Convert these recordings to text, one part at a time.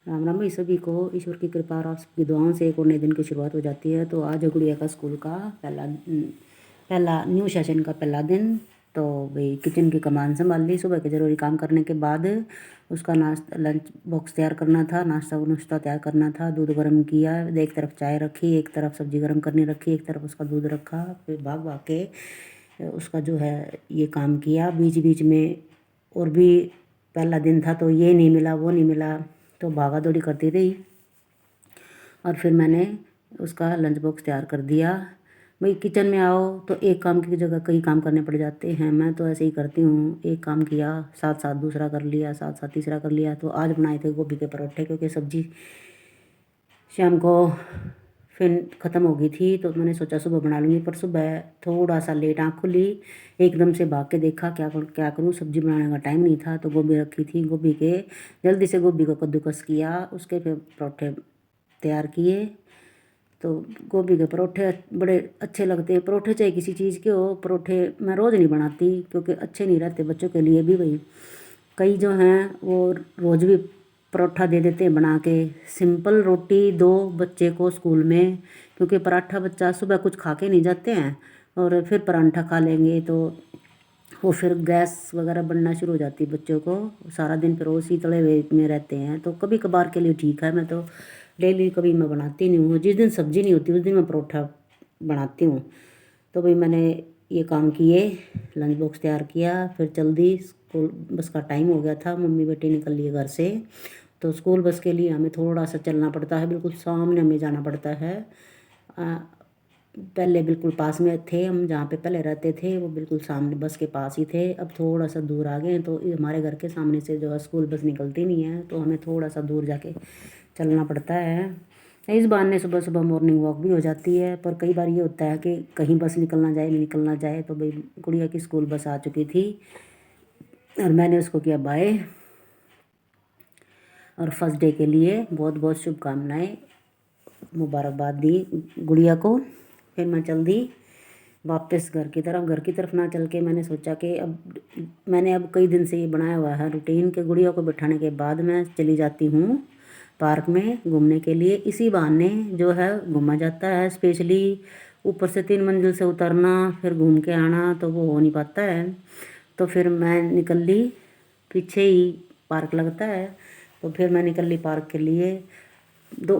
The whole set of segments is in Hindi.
राम राम भाई सभी को। ईश्वर की कृपा और आप सबकी दुआओं से एक और नए दिन की शुरुआत हो जाती है। तो आज है गुड़िया का स्कूल का पहला न्यू सेशन का पहला दिन। तो भाई किचन की कमान संभाल ली। सुबह के ज़रूरी काम करने के बाद उसका नाश्ता लंच बॉक्स तैयार करना था, नाश्ता नुश्ता तैयार करना था। दूध गर्म किया, एक तरफ चाय रखी, एक तरफ सब्जी गर्म करने रखी, एक तरफ उसका दूध रखा। फिर भाग भाग के उसका जो है ये काम किया। बीच बीच में और भी पहला दिन था तो ये नहीं मिला वो नहीं मिला, तो भागा दौड़ी करती रही। और फिर मैंने उसका लंच बॉक्स तैयार कर दिया। भाई किचन में आओ तो एक काम की जगह कई काम करने पड़ जाते हैं। मैं तो ऐसे ही करती हूँ, एक काम किया साथ साथ दूसरा कर लिया, साथ साथ तीसरा कर लिया। तो आज बनाए थे गोभी के परोठे, क्योंकि सब्जी शाम को फिर ख़त्म हो गई थी। तो मैंने सोचा सुबह बना लूँगी, पर सुबह थोड़ा सा लेट आँख खुली, एकदम से भाग के देखा क्या करूँ, सब्जी बनाने का टाइम नहीं था। तो गोभी रखी थी, गोभी के जल्दी से गोभी को कद्दूकस किया, उसके फिर परोठे तैयार किए। तो गोभी के परोठे बड़े अच्छे लगते हैं। परोठे चाहे किसी चीज़ के हो, परोठे मैं रोज़ नहीं बनाती क्योंकि अच्छे नहीं रहते बच्चों के लिए भी। भाई कई जो हैं वो रोज़ भी परोठा दे देते हैं बना के। सिंपल रोटी दो बच्चे को स्कूल में, क्योंकि पराठा बच्चा सुबह कुछ खा के नहीं जाते हैं और फिर पराठा खा लेंगे तो वो फिर गैस वगैरह बनना शुरू हो जाती है बच्चों को। सारा दिन फिर उसी तले हुए में रहते हैं। तो कभी कभार के लिए ठीक है, मैं तो डेली कभी मैं बनाती नहीं हूँ। जिस दिन सब्जी नहीं होती उस दिन मैं परोठा बनाती हूँ। तो भाई मैंने ये काम किए, लंच बॉक्स तैयार किया, फिर जल्दी स्कूल बस का टाइम हो गया था। मम्मी बेटी निकल लिए घर से। तो स्कूल बस के लिए हमें थोड़ा सा चलना पड़ता है, बिल्कुल सामने हमें जाना पड़ता है। पहले बिल्कुल पास में थे हम, जहाँ पे पहले रहते थे वो बिल्कुल सामने बस के पास ही थे। अब थोड़ा सा दूर आ गए हैं। तो हमारे घर के सामने से जो है स्कूल बस निकलती नहीं है, तो हमें थोड़ा सा दूर जाके चलना पड़ता है। इस बहाने सुबह सुबह मॉर्निंग वॉक भी हो जाती है। पर कई बार ये होता है कि कहीं बस निकलना जाए नहीं निकलना जाए। तो भाई गुड़िया की स्कूल बस आ चुकी थी और मैंने उसको किया बाय, और फर्स्ट डे के लिए बहुत बहुत शुभकामनाएं, मुबारकबाद दी गुड़िया को। फिर मैं चल दी वापस घर की तरफ। घर की तरफ ना चल के मैंने सोचा कि अब कई दिन से ये बनाया हुआ है रूटीन के गुड़िया को बिठाने के बाद मैं चली जाती हूँ पार्क में घूमने के लिए। इसी बहाने जो है घूमा जाता है। स्पेशली ऊपर से 3 मंजिल से उतरना फिर घूम के आना तो वो हो नहीं पाता है। तो फिर मैं निकल ली, पीछे ही पार्क लगता है। तो फिर मैं निकल ली पार्क के लिए।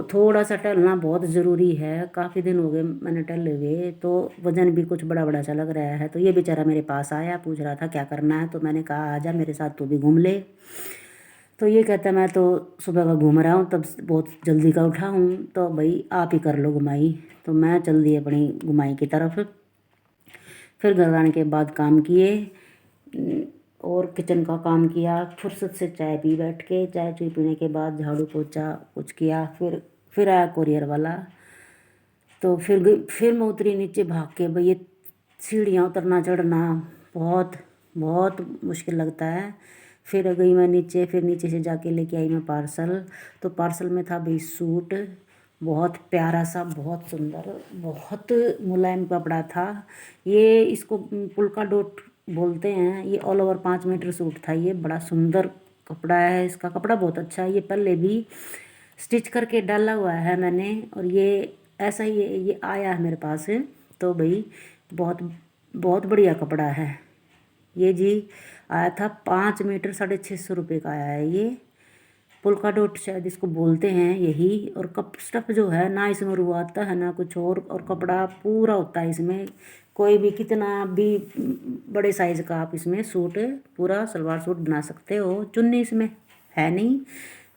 थोड़ा सा टहलना बहुत ज़रूरी है। काफ़ी दिन हो गए मैंने टहले हुए, तो वज़न भी कुछ बड़ा बड़ा सा लग रहा है। तो ये बेचारा मेरे पास आया, पूछ रहा था क्या करना है। तो मैंने कहा आजा मेरे साथ तू भी घूम ले। तो ये कहता मैं तो सुबह का घूम रहा हूँ, तब बहुत जल्दी का उठा हूँ, तो भाई आप ही कर लो घुमाई। तो मैं चल दी अपनी घुमाई की तरफ। फिर घर आने के बाद काम किए और किचन का काम किया। फुर्सत से चाय पी बैठ के, चाय चुई पीने के बाद झाड़ू पोछा कुछ किया। फिर आया कोरियर वाला। तो फिर मैं उतरी नीचे भाग के। भाई ये सीढ़ियाँ उतरना चढ़ना बहुत बहुत मुश्किल लगता है। फिर गई मैं नीचे, फिर नीचे से जाके लेके आई मैं पार्सल। तो पार्सल में था भाई सूट, बहुत प्यारा सा, बहुत सुंदर, बहुत मुलायम कपड़ा था। ये इसको पुल्का डोट बोलते हैं। ये ऑल ओवर 5 मीटर सूट था। ये बड़ा सुंदर कपड़ा है, इसका कपड़ा बहुत अच्छा है। ये पहले भी स्टिच करके डाला हुआ है मैंने, और ये ऐसा ही ये आया है मेरे पास। तो भाई बहुत बहुत बढ़िया कपड़ा है ये जी। आया था 5 मीटर, 650 रुपये का आया है ये। पुल्का डॉट शायद इसको बोलते हैं यही। और कप स्टफ जो है ना, इसमें रुआ आता है ना कुछ और कपड़ा पूरा होता है इसमें। कोई भी कितना भी बड़े साइज़ का आप इसमें सूट, पूरा सलवार सूट बना सकते हो। चुन्नी इसमें है नहीं,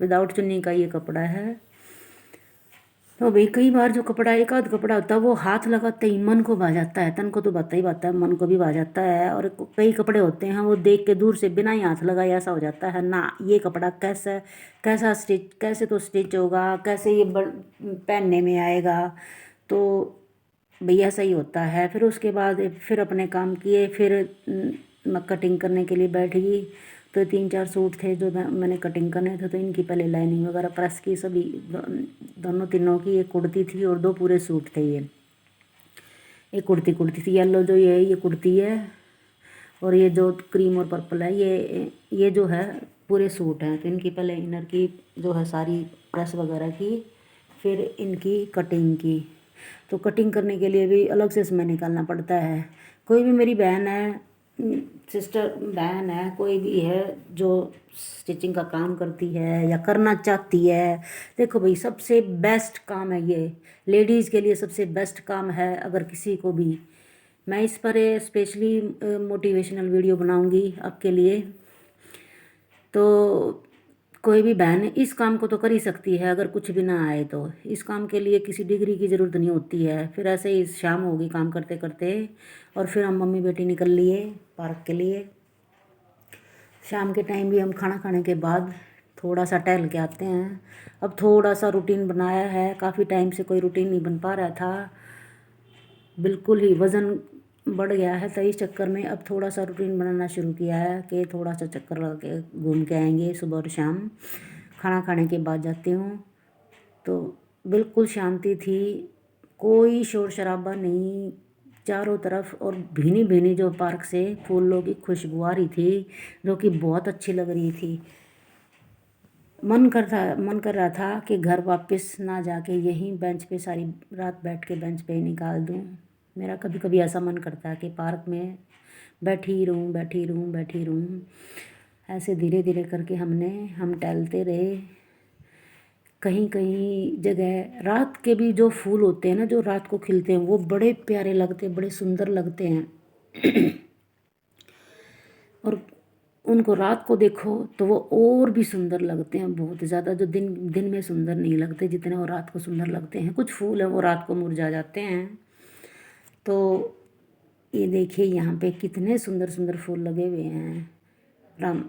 विदाउट चुन्नी का ये कपड़ा है। तो भाई कई बार जो कपड़ा एक आध कपड़ा होता है वो हाथ लगाते ही मन को भा जाता है। तन को तो भाता ही भाता है, मन को भी भा जाता है। और कई कपड़े होते हैं वो देख के दूर से बिना ही हाथ लगाए ऐसा हो जाता है ना, ये कपड़ा कैसा स्टिच, कैसे तो स्टिच होगा, कैसे ये पहनने में आएगा। तो भाई ऐसा ही होता है। फिर उसके बाद फिर अपने काम किए। फिर मैं कटिंग करने के लिए बैठ गई। तो 3 4 सूट थे जो मैंने कटिंग करने थे। तो इनकी पहले लाइनिंग वगैरह प्रेस की सभी, दोनों तीनों की। एक कुर्ती थी और 2 पूरे सूट थे ये। एक कुर्ती थी येलो, जो ये कुर्ती है। और ये जो क्रीम और पर्पल है, ये जो है पूरे सूट हैं। तो इनकी पहले इनर की जो है सारी प्रेस वगैरह की, फिर इनकी कटिंग की। तो कटिंग करने के लिए भी अलग से समय निकालना पड़ता है। कोई भी मेरी बहन है, सिस्टर बहन है, कोई भी है जो स्टिचिंग का काम करती है या करना चाहती है, देखो भाई सबसे बेस्ट काम है ये, लेडीज़ के लिए सबसे बेस्ट काम है। अगर किसी को भी, मैं इस पर स्पेशली मोटिवेशनल वीडियो बनाऊंगी आपके लिए। तो कोई भी बहन इस काम को तो कर ही सकती है, अगर कुछ भी ना आए तो। इस काम के लिए किसी डिग्री की ज़रूरत नहीं होती है। फिर ऐसे ही शाम होगी काम करते करते, और फिर हम मम्मी बेटी निकल लिए पार्क के लिए। शाम के टाइम भी हम खाना खाने के बाद थोड़ा सा टहल के आते हैं। अब थोड़ा सा रूटीन बनाया है, काफ़ी टाइम से कोई रूटीन नहीं बन पा रहा था, बिल्कुल ही वज़न बढ़ गया है। तो इस चक्कर में अब थोड़ा सा रूटीन बनाना शुरू किया है कि थोड़ा सा चक्कर लगा के घूम के आएंगे सुबह और शाम। खाना खाने के बाद जाती हूँ तो बिल्कुल शांति थी, कोई शोर शराबा नहीं चारों तरफ, और भीनी भीनी जो पार्क से फूलों की खुशबू आ रही थी जो कि बहुत अच्छी लग रही थी। मन कर रहा था कि घर वापस ना जाके यहीं बेंच पे सारी रात बैठ के बेंच पे ही निकाल दूँ। मेरा कभी कभी ऐसा मन करता है कि पार्क में बैठी रहूँ बैठी रहूँ बैठी रहूँ। ऐसे धीरे धीरे करके हम टहलते रहे। कहीं कहीं जगह रात के भी जो फूल होते हैं ना, जो रात को खिलते हैं, वो बड़े प्यारे लगते हैं, बड़े सुंदर लगते हैं। और उनको रात को देखो तो वो और भी सुंदर लगते हैं बहुत ज़्यादा, जो दिन दिन में सुंदर नहीं लगते जितने वो रात को सुंदर लगते हैं। कुछ फूल हैं वो रात को मुरझा जाते हैं। तो ये देखिए यहाँ पे कितने सुंदर सुंदर फूल लगे हुए हैं। राम